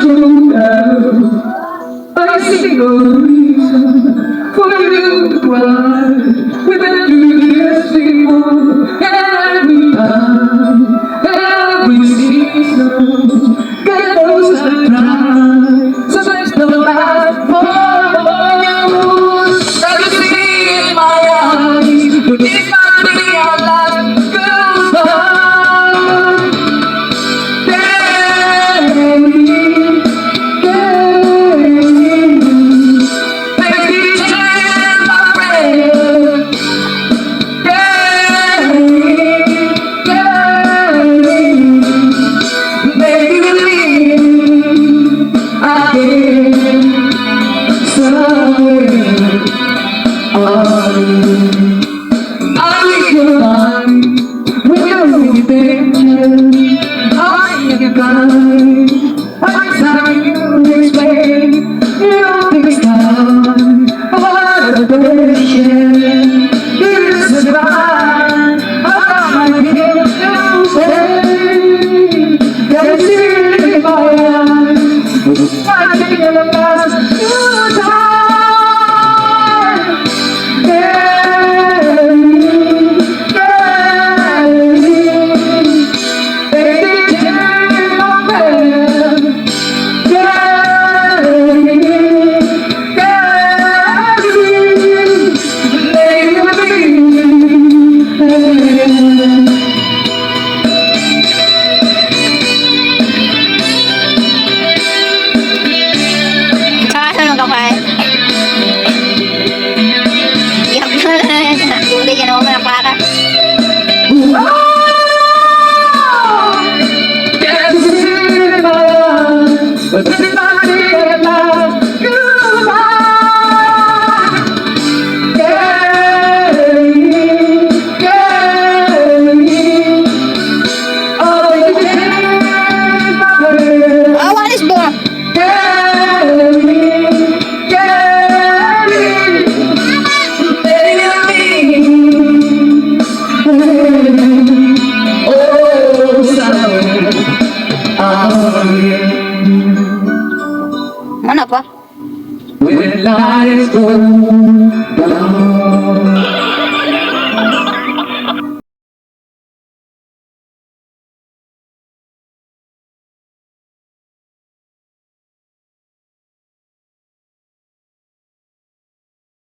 don't have a single reason for you to cry. We've been through this before, every time, every season. Get those that try, so there's no life for you. I can see in my eyes, but it's not really our life goodbye. Mana pa? When lights go